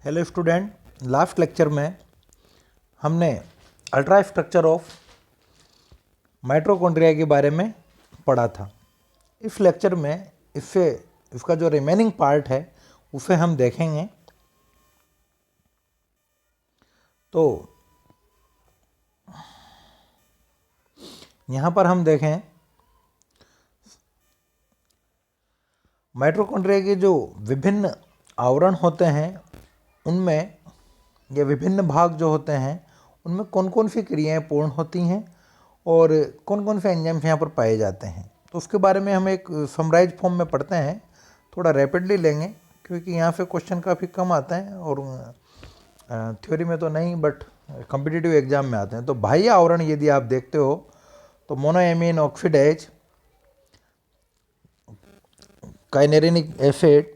Hello student, last lecture में हमने ultra structure of mitochondria के बारे में पढ़ा था। इस लेक्चर में इसका जो रिमेनिंग पार्ट है उसे हम देखेंगे। तो यहाँ पर हम देखें माइटोकॉन्ड्रिया के जो विभिन्न आवरण होते हैं उनमें ये विभिन्न भाग जो होते हैं उनमें कौन कौन सी क्रियाएं पूर्ण होती हैं और कौन कौन से एंजाइम्स यहाँ पर पाए जाते हैं, तो उसके बारे में हम एक समराइज फॉर्म में पढ़ते हैं। थोड़ा रैपिडली लेंगे क्योंकि यहाँ से क्वेश्चन काफ़ी कम आते हैं और थ्योरी में तो नहीं बट कॉम्पिटिटिव एग्जाम में आते हैं। तो बाह्य आवरण यदि आप देखते हो तो monoamine oxidase, kynurenic acid,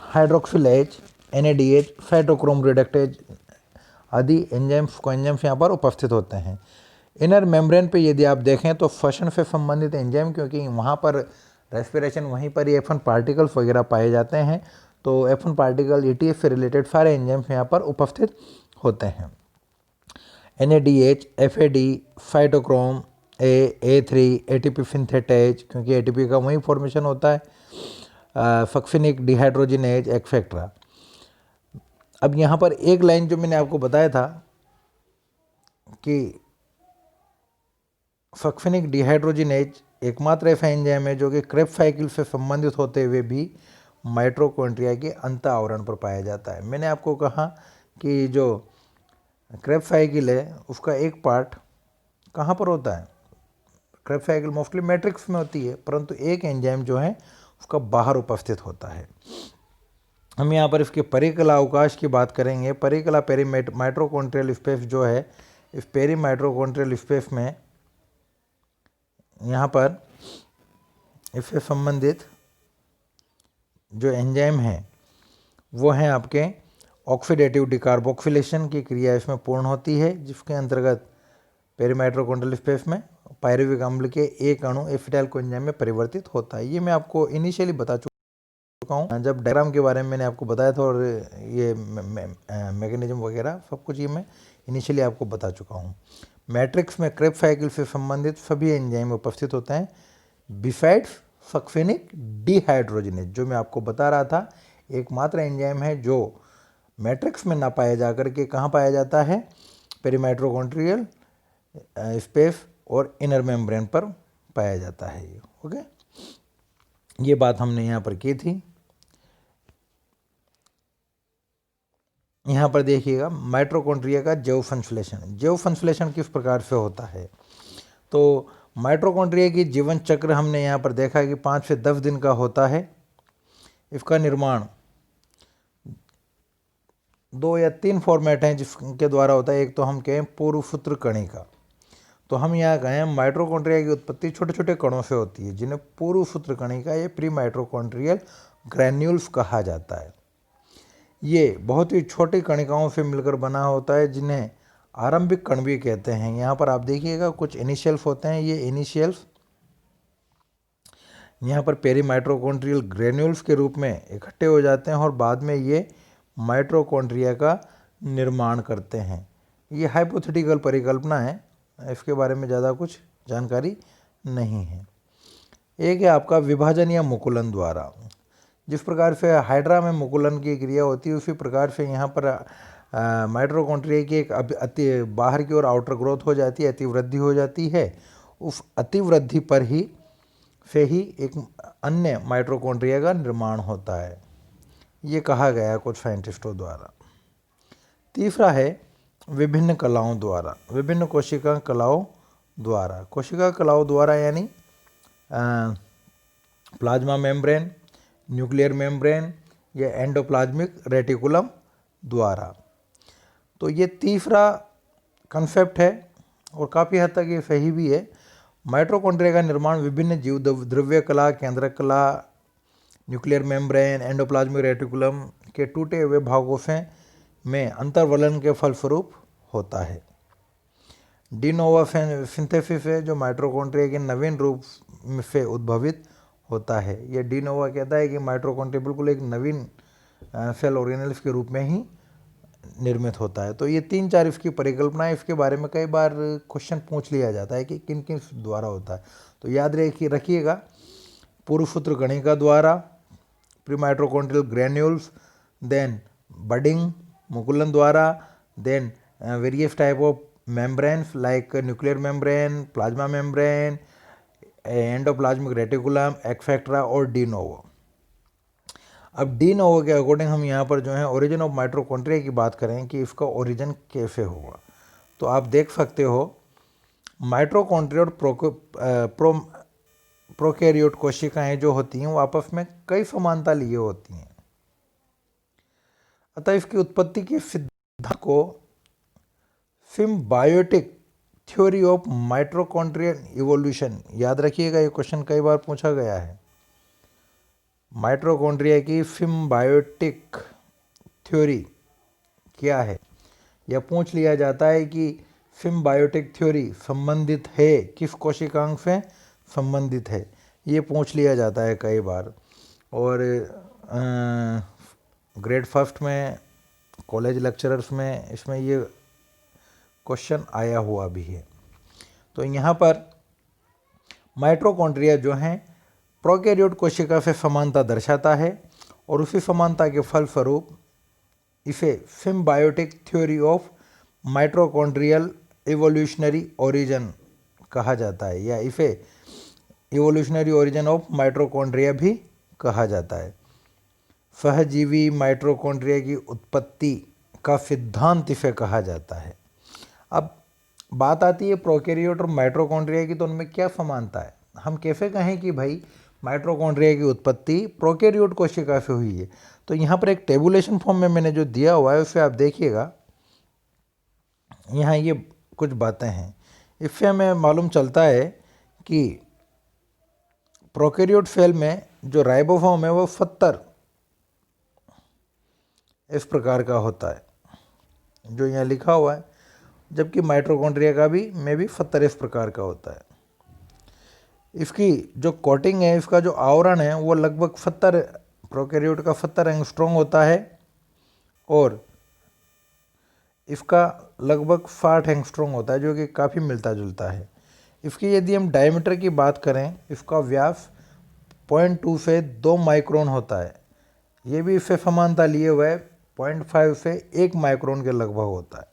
hydroxylase, NADH, cytochrome reductase आदि एंजाइम्स यहाँ पर उपस्थित होते हैं। इनर मेम्ब्रेन पे यदि आप देखें तो श्वसन से संबंधित एंजाइम, क्योंकि वहाँ पर रेस्पिरेशन वहीं पर ही F1 पार्टिकल्स वगैरह पाए जाते हैं, तो F1 पार्टिकल ETS से रिलेटेड सारे एंजाइम्स यहाँ पर उपस्थित होते हैं। NADH, FAD, cytochrome A3, ATP synthetase, क्योंकि ATP का वही फॉर्मेशन होता है, सक्सिनिक डिहाइड्रोजिनेज एक्सेट्रा। अब यहाँ पर एक लाइन जो मैंने आपको बताया था कि सक्सिनिक डिहाइड्रोजिनेज एकमात्र ऐसा एंजाइम है जो कि क्रेब्स साइकिल से संबंधित होते हुए भी माइटोकॉन्ड्रिया के अंत आवरण पर पाया जाता है। मैंने आपको कहा कि जो क्रेब्स साइकिल है उसका एक पार्ट कहाँ पर होता है, क्रेब्स साइकिल मोस्टली मैट्रिक्स में होती है, परंतु एक एंजाइम जो है उसका बाहर उपस्थित होता है। हम यहाँ पर इसके परिकला अवकाश की बात करेंगे। परिकला माइटोकॉन्ड्रियल स्पेस जो है, इस माइटोकॉन्ड्रियल स्पेस में यहाँ पर इससे संबंधित जो एंजाइम है वो हैं आपके ऑक्सीडेटिव डिकार्बोक्सिलेशन की क्रिया इसमें पूर्ण होती है, जिसके अंतर्गत पेरीमाइटोकॉन्ड्रियल स्पेस में पायरुविक अम्ल के एक अणु एसिटाइल कोएंजाइम में परिवर्तित होता है। ये मैं आपको इनिशियली बता चुका हूँ जब डायग्राम के बारे में मैंने आपको बताया था, और ये मैकेनिज्म वगैरह सब कुछ ये मैं इनिशियली आपको बता चुका हूँ। मैट्रिक्स में क्रेब्स साइकिल से संबंधित सभी एंजाइम उपस्थित होते हैं बिसाइड्स सक्सेनिक डिहाइड्रोजिनेज, जो मैं आपको बता रहा था एकमात्र एंजाइम है जो मैट्रिक्स में ना पाया जाकर के कहाँ पाया जाता है, पेरीमाइटोकॉन्ड्रियल स्पेस और इनर मेम्ब्रेन पर पाया जाता है। ये ओके, ये बात हमने यहाँ पर की थी। यहाँ पर देखिएगा माइटोकॉन्ड्रिया का जैव संश्लेषण किस प्रकार से होता है। तो माइटोकॉन्ड्रिया की जीवन चक्र हमने यहाँ पर देखा कि 5 से 10 दिन का होता है। इसका निर्माण 2 या 3 फॉर्मेट हैं जिसके द्वारा होता है। एक तो हम कहें पूर्वसूत्र कणिका, तो हम यहाँ कहें माइटोकॉन्ड्रिया की उत्पत्ति छोटे छोटे कणों से होती है जिन्हें पूर्वसूत्र कणिका या प्री माइटोकॉन्ड्रियल ग्रैन्यूल्स कहा जाता है। ये बहुत ही छोटी कणिकाओं से मिलकर बना होता है जिन्हें आरंभिक कण भी कहते हैं। यहाँ पर आप देखिएगा कुछ इनिशियल्स होते हैं, ये इनिशियल्स यहाँ पर पेरीमाइटोकॉन्ड्रियल ग्रैन्यूल्स के रूप में इकट्ठे हो जाते हैं और बाद में ये माइटोकॉन्ड्रिया का निर्माण करते हैं। ये हाइपोथेटिकल परिकल्पना है, इसके बारे में ज़्यादा कुछ जानकारी नहीं है। एक है आपका विभाजन या मुकुलन द्वारा। जिस प्रकार से हाइड्रा में मुकुलन की क्रिया होती है उसी प्रकार से यहाँ पर माइटोकॉन्ड्रिया की एक अति बाहर की ओर आउटर ग्रोथ हो जाती है, अतिवृद्धि हो जाती है। उस अतिवृद्धि पर ही से ही एक अन्य माइटोकॉन्ड्रिया का निर्माण होता है, ये कहा गया है कुछ साइंटिस्टों द्वारा। तीसरा है विभिन्न कलाओं द्वारा, विभिन्न कोशिका कलाओं द्वारा। कोशिका कलाओं द्वारा यानी प्लाज्मा मेम्ब्रेन, न्यूक्लियर मेम्ब्रेन या एंडोप्लाज्मिक रेटिकुलम द्वारा। तो ये तीसरा कंसेप्ट है और काफ़ी हद तक ये सही भी है। माइटोकॉन्ड्रिया का निर्माण विभिन्न जीव द्रव्य कला, केंद्रक कला, न्यूक्लियर मेम्ब्रेन, एंडोप्लाज्मिक रेटिकुलम के टूटे हुए भागों से में अंतर्वलन के फलस्वरूप होता है। डी नोवा सिंथेसिस है जो माइटोकॉन्ड्रिया के नवीन रूप से उद्भवित होता है। यह डी नोवा कहता है कि माइटोकॉन्ड्रिया बिल्कुल एक नवीन सेल ऑर्गेनेल्स के रूप में ही निर्मित होता है। तो ये 3-4 इसकी परिकल्पना है। इसके बारे में कई बार क्वेश्चन पूछ लिया जाता है कि किन किन द्वारा होता है। तो याद रखिएगा, पूर्वसूत्र कणिका द्वारा, pre mitochondrial granules, then budding मुकुलन द्वारा, then various type of membranes like nuclear membrane, plasma membrane, endoplasmic reticulum etcetera, और डी नोवो। अब डी नोवो के अकॉर्डिंग हम यहाँ पर जो है ओरिजिन ऑफ माइटोकॉन्ड्रिया की बात करें कि इसका ओरिजिन कैसे होगा। तो आप देख सकते हो माइटोकॉन्ड्रिया और प्रोकैरियोट कोशिकाएं जो होती हैं वो आपस में कई समानता लिए होती हैं। अतः इसकी उत्पत्ति के सिद्धांत को symbiotic theory of mitochondrial evolution, याद रखिएगा, ये क्वेश्चन कई बार पूछा गया है। माइटोकॉन्ड्रिया की सिम्बायोटिक थ्योरी क्या है, यह पूछ लिया जाता है कि सिम्बायोटिक थ्योरी संबंधित है किस कोशिकांग से संबंधित है, ये पूछ लिया जाता है कई बार। और ग्रेड फर्स्ट में, कॉलेज लेक्चरर्स में इसमें ये क्वेश्चन आया हुआ भी है। तो यहाँ पर माइटोकॉन्ड्रिया जो हैं प्रोकैरियोट कोशिका से समानता दर्शाता है, और उसी समानता के फलस्वरूप इसे symbiotic theory of mitochondrial evolutionary origin कहा जाता है, या इसे इवोल्यूशनरी ओरिजिन ऑफ माइटोकॉन्ड्रिया भी कहा जाता है। सहजीवी माइटोकॉन्ड्रिया की उत्पत्ति का सिद्धांत इसे कहा जाता है। अब बात आती है प्रोकैरियोट और माइटोकॉन्ड्रिया की, तो उनमें क्या समानता है। हम कैसे कहें कि भाई माइटोकॉन्ड्रिया की उत्पत्ति प्रोकैरियोट कोशिका से हुई है। तो यहाँ पर एक टेबुलेशन फॉर्म में मैंने जो दिया हुआ है उससे आप देखिएगा, यहाँ ये कुछ बातें हैं। इससे हमें मालूम चलता है कि प्रोकैरियोट सेल में जो राइबोसोम है वो 70 इस प्रकार का होता है, जो यहाँ लिखा हुआ है, जबकि माइटोकॉन्ड्रिया का भी में भी 70 इस प्रकार का होता है। इसकी जो कोटिंग है, इसका जो आवरण है वो लगभग 70, प्रोकैरियोट का 70 एंगस्ट्रॉम होता है, और इसका लगभग 60 एंगस्ट्रॉम होता है, जो कि काफ़ी मिलता जुलता है। इसकी यदि हम डायमीटर की बात करें, इसका व्यास 0.2 से 2 माइक्रोन होता है। ये भी इससे समानता लिए हुए 0.5 से 1 माइक्रोन के लगभग होता है।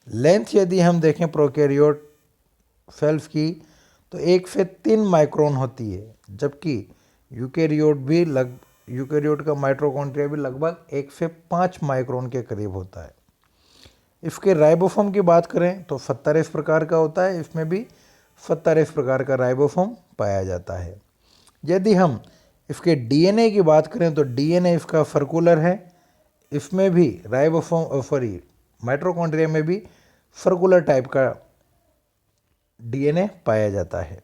लेंथ यदि हम देखें प्रोकैरियोट सेल्स की, तो 1 से 3 माइक्रोन होती है, जबकि यूकैरियोट का माइटोकॉन्ड्रिया भी लगभग 1 से 5 माइक्रोन के करीब होता है। इसके राइबोसोम की बात करें तो 70 इस प्रकार का होता है, इसमें भी 70 इस प्रकार का राइबोसोम पाया जाता है। यदि हम इसके डीएनए की बात करें तो डीएनए इसका सर्कुलर है, इसमें भी माइटोकॉन्ड्रिया में भी सर्कुलर टाइप का डीएनए पाया जाता है।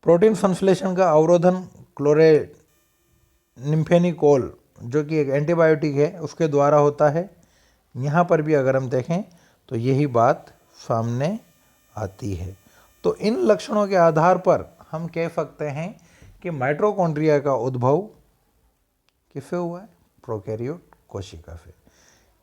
प्रोटीन संश्लेषण का अवरोधन क्लोरेनिम्फेनिकोल, जो कि एक एंटीबायोटिक है, उसके द्वारा होता है। यहाँ पर भी अगर हम देखें तो यही बात सामने आती है। तो इन लक्षणों के आधार पर हम कह सकते हैं कि माइटोकॉन्ड्रिया का उद्भव किससे हुआ है, प्रोकैरियोट कोशिका से,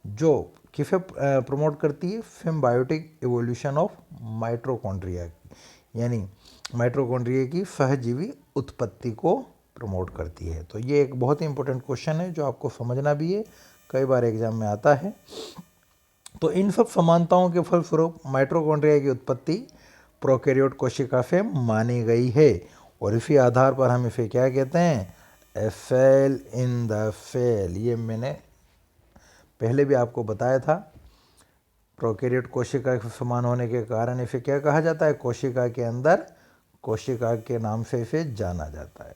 जो किसे प्रमोट करती है, सिम्बायोटिक इवोल्यूशन ऑफ माइटोकॉन्ड्रिया की, यानी माइटोकॉन्ड्रिया की सहजीवी उत्पत्ति को प्रमोट करती है। तो ये एक बहुत ही इंपॉर्टेंट क्वेश्चन है जो आपको समझना भी है, कई बार एग्जाम में आता है। तो इन सब समानताओं के फलस्वरूप माइटोकॉन्ड्रिया की उत्पत्ति प्रोकैरियोट कोशिका से मानी गई है, और इसी आधार पर हम इसे क्या कहते हैं, ए सेल इन द सेल। ये मैंने पहले भी आपको बताया था। प्रोकैरियोट कोशिका के समान होने के कारण इसे क्या कहा जाता है, कोशिका के अंदर कोशिका के नाम से इसे जाना जाता है।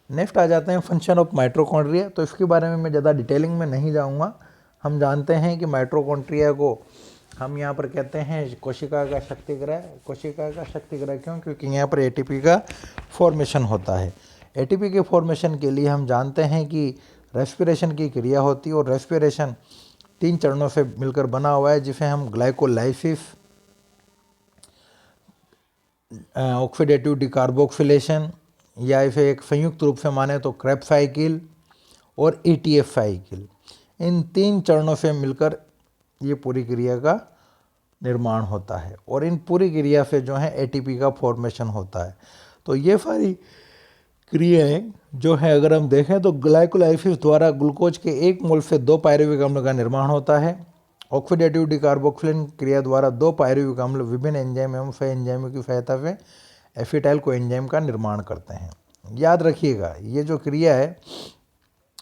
नेक्स्ट आ जाते हैं फंक्शन ऑफ माइटोकॉन्ड्रिया। तो इसके बारे में मैं ज़्यादा डिटेलिंग में नहीं जाऊंगा। हम जानते हैं कि माइटोकॉन्ड्रिया को हम यहाँ पर कहते हैं कोशिका का शक्तिग्रह। कोशिका का शक्तिग्रह क्यों, क्योंकि यहाँ पर एटीपी का फॉर्मेशन होता है। एटीपी के फॉर्मेशन के लिए हम जानते हैं कि रेस्पिरेशन की क्रिया होती है, और रेस्पिरेशन 3 चरणों से मिलकर बना हुआ है, जिसे हम ग्लाइकोलाइसिस, ऑक्सीडेटिव डिकार्बोक्सिलेशन, या इसे एक संयुक्त रूप से माने तो क्रेब्स साइकिल, और ETF साइकिल। इन 3 चरणों से मिलकर ये पूरी क्रिया का निर्माण होता है और इन पूरी क्रिया से जो है ATP का फॉर्मेशन होता है। तो ये सारी क्रियाएं जो है अगर हम देखें तो ग्लाइकोलाइसिस द्वारा ग्लूकोज के 1 मोल से 2 पायरुविक अम्ल का निर्माण होता है। ऑक्सीडेटिव डिकार्बोक्सिलेशन क्रिया द्वारा 2 पायरुविक अम्ल विभिन्न एंजाइम एवं सह एंजाइमों की सहायता से एसिटाइल कोएंजाइम का निर्माण करते हैं। याद रखिएगा ये जो क्रिया है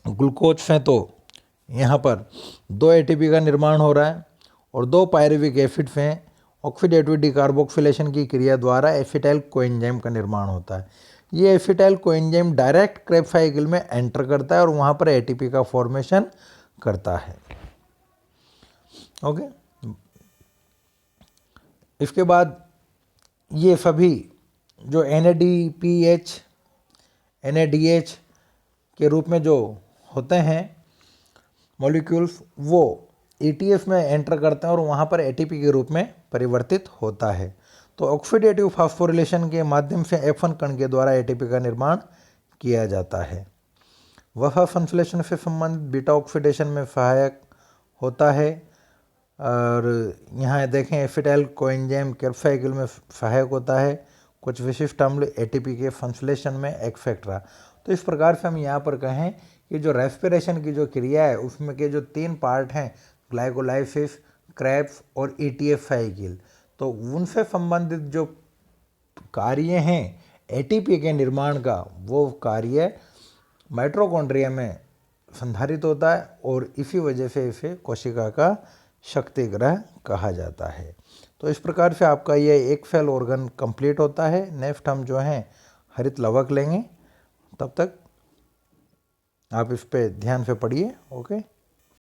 ग्लूकोज से तो यहाँ पर 2 ATP का निर्माण हो रहा है और 2 पायरुविक एसिड से ऑक्सीडेटिव डिकार्बोक्सिलेशन की क्रिया द्वारा एसिटाइल कोएंजाइम का निर्माण होता है। ये acetyl coenzyme direct Krebs cycle में एंटर करता है और वहाँ पर ATP का फॉर्मेशन करता है। ओके, इसके बाद ये सभी जो NADPH NADH के रूप में जो होते हैं मॉलिक्यूल्स वो ETF में एंटर करते हैं और वहाँ पर ATP के रूप में परिवर्तित होता है। तो ऑक्सीडेटिव फास्फोरिलेशन के माध्यम से F1 कण के द्वारा ATP का निर्माण किया जाता है। वह संश्लेषण से संबंधित बीटा ऑक्सीडेशन में सहायक होता है और यहाँ देखें एसिटाइल कोएंजाइम क्रेब्स साइकिल में सहायक होता है, कुछ विशिष्ट अम्ल ATP के संश्लेषण में एक्सेट्रा। तो इस प्रकार से हम यहाँ पर कहें कि जो रेस्पिरेशन की जो क्रिया है उसमें के जो 3 पार्ट हैं ग्लाइकोलाइसिस, क्रेब्स और ETF साइकिल, तो उनसे संबंधित जो कार्य हैं ATP के निर्माण का वो कार्य माइटोकॉन्ड्रिया में संधारित होता है और इसी वजह से इसे कोशिका का शक्ति ग्रह कहा जाता है। तो इस प्रकार से आपका ये एक सेल ऑर्गन कंप्लीट होता है। नेक्स्ट हम जो है हरित लवक लेंगे, तब तक आप इस पे ध्यान से पढ़िए। ओके।